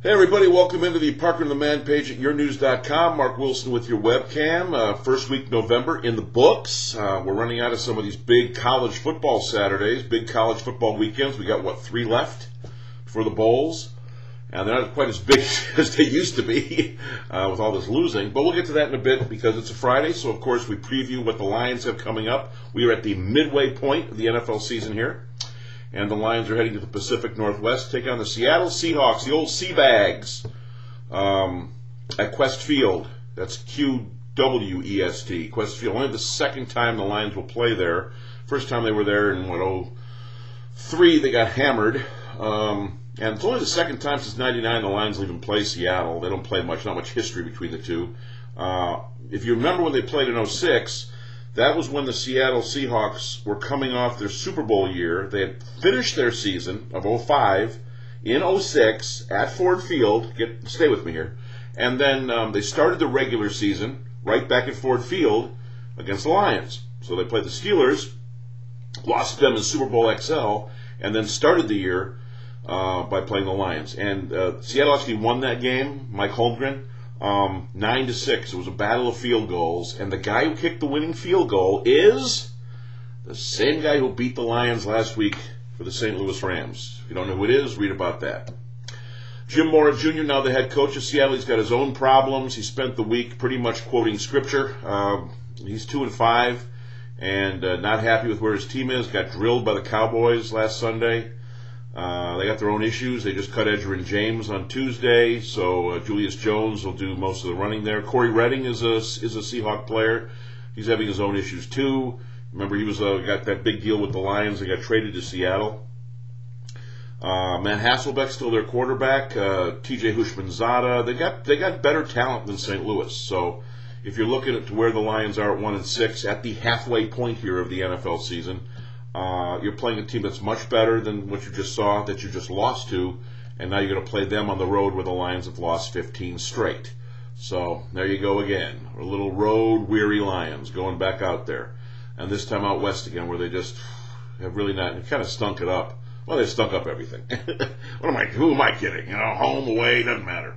Hey everybody, welcome into the Parker and the Man page at yournews.com. Mark Wilson with your webcam. First week November in the books. We're running out of some of these big college football Saturdays, big college football weekends. We got, 3 left for the bowls? And they're not quite as big as they used to be with all this losing. But we'll get to that in a bit because it's a Friday. So, of course, we preview what the Lions have coming up. We are at the midway point of the NFL season here. And the Lions are heading to the Pacific Northwest, take on the Seattle Seahawks, the old Seabags, at Quest Field. That's Q-W-E-S-T, Quest Field. Only the second time the Lions will play there. First time they were there in, 2003, they got hammered. And it's only the second time since 99 the Lions will even play Seattle. They don't play much, not much history between the two. If you remember when they played in 06, that was when the Seattle Seahawks were coming off their Super Bowl year. They had finished their season of 05 in 06 at Ford Field. Stay with me here. And then they started the regular season right back at Ford Field against the Lions. So they played the Steelers, lost to them in Super Bowl XL, and then started the year by playing the Lions. And Seattle actually won that game, Mike Holmgren, 9-6. It was a battle of field goals, and the guy who kicked the winning field goal is the same guy who beat the Lions last week for the St. Louis Rams. If you don't know who it is, read about that. Jim Mora Jr., now the head coach of Seattle, he's got his own problems. He spent the week pretty much quoting scripture. He's 2-5 and not happy with where his team is. Got drilled by the Cowboys last Sunday. They got their own issues. They just cut Edgerrin James on Tuesday, so Julius Jones will do most of the running there. Corey Redding is a Seahawk player. He's having his own issues too. Remember, he was got that big deal with the Lions. They got traded to Seattle. Matt Hasselbeck's still their quarterback. T.J. Hushmanzada. They got better talent than St. Louis. So if you're looking at where the Lions are at 1-6 at the halfway point here of the NFL season, you're playing a team that's much better than what you just saw, that you just lost to, and now you're going to play them on the road where the Lions have lost 15 straight. So there you go again. A little road-weary Lions going back out there. And this time out west again where they just have really not, kind of stunk it up. Well, they stunk up everything. Who am I kidding? Home, away, doesn't matter.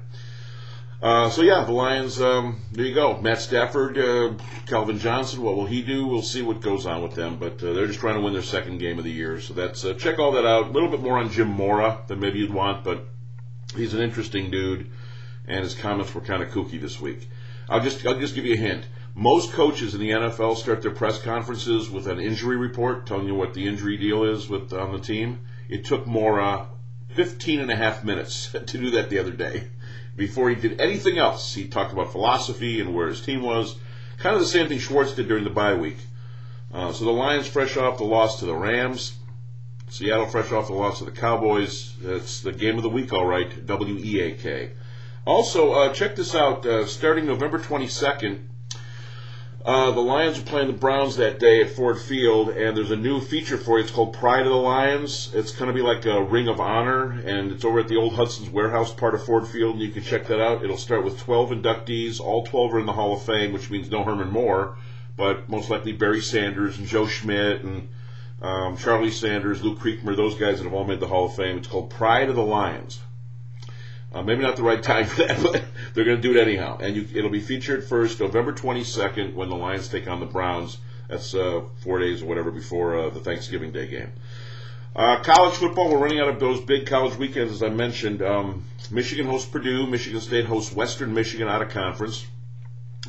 So yeah, the Lions, there you go. Matt Stafford, Calvin Johnson, what will he do? We'll see what goes on with them, but they're just trying to win their second game of the year. So that's check all that out. A little bit more on Jim Mora than maybe you'd want, but he's an interesting dude, and his comments were kind of kooky this week. I'll just give you a hint. Most coaches in the NFL start their press conferences with an injury report, telling you what the injury deal is on the team. It took Mora 15 and a half minutes to do that the other day. Before he did anything else, he talked about philosophy and where his team was. Kind of the same thing Schwartz did during the bye week. So the Lions fresh off the loss to the Rams. Seattle fresh off the loss to the Cowboys. It's the game of the week, all right, W-E-A-K. Also, check this out. Starting November 22nd, the Lions are playing the Browns that day at Ford Field, and there's a new feature for you. It's called Pride of the Lions. It's going to be like a Ring of Honor, and it's over at the old Hudson's Warehouse part of Ford Field, and you can check that out. It'll start with 12 inductees. All 12 are in the Hall of Fame, which means no Herman Moore, but most likely Barry Sanders and Joe Schmidt and Charlie Sanders, Luke Creekmer, those guys that have all made the Hall of Fame. It's called Pride of the Lions. Maybe not the right time for that, but they're going to do it anyhow. And it'll be featured first November 22nd when the Lions take on the Browns. That's 4 days or whatever before the Thanksgiving Day game. College football, we're running out of those big college weekends, as I mentioned. Michigan hosts Purdue. Michigan State hosts Western Michigan out of conference.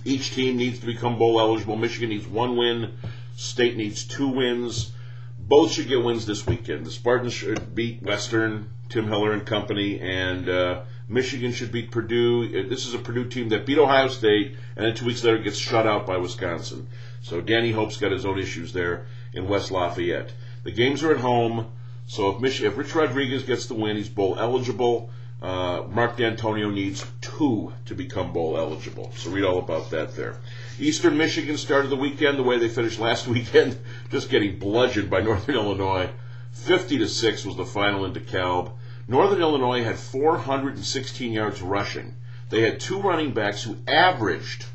Each team needs to become bowl eligible. Michigan needs 1 win. State needs 2 wins. Both should get wins this weekend. The Spartans should beat Western, Tim Heller and company, and Michigan should beat Purdue. This is a Purdue team that beat Ohio State, and then 2 weeks later gets shut out by Wisconsin. So Danny Hope's got his own issues there in West Lafayette. The games are at home, so if Rich Rodriguez gets the win, he's bowl eligible. Mark D'Antonio needs 2 to become bowl eligible. So read all about that there. Eastern Michigan started the weekend the way they finished last weekend, just getting bludgeoned by Northern Illinois. 50-6 was the final in DeKalb. Northern Illinois had 416 yards rushing. They had 2 running backs who averaged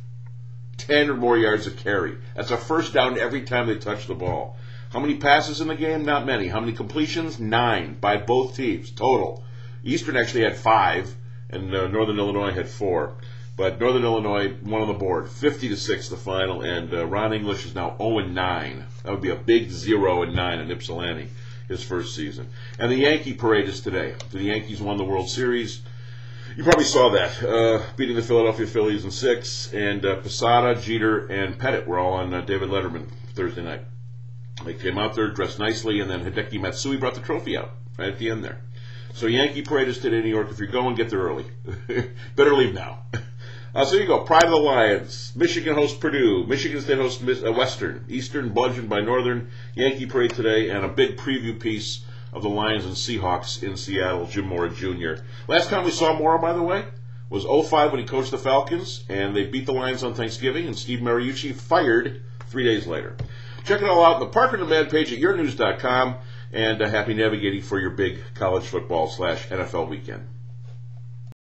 10 or more yards a carry. That's a first down every time they touch the ball. How many passes in the game? Not many. How many completions? 9 by both teams total. Eastern actually had 5, and Northern Illinois had 4. But Northern Illinois won on the board, 50-6 the final, and Ron English is now 0-9. That would be a big 0-9 in Ypsilanti, his first season. And the Yankee parade is today. The Yankees won the World Series. You probably saw that, beating the Philadelphia Phillies in 6, and Posada, Jeter, and Pettit were all on David Letterman Thursday night. They came out there dressed nicely, and then Hideki Matsui brought the trophy out right at the end there. So Yankee parade is today in New York. If you're going, get there early. Better leave now. So here you go. Pride of the Lions. Michigan hosts Purdue. Michigan State hosts Western. Eastern bludgeoned by Northern. Yankee parade today, and a big preview piece of the Lions and Seahawks in Seattle. Jim Mora Jr. Last time we saw Mora, by the way, was 2005 when he coached the Falcons, and they beat the Lions on Thanksgiving, and Steve Mariucci fired 3 days later. Check it all out on the Parker and the Man page at yournews.com, and happy navigating for your big college football /NFL weekend.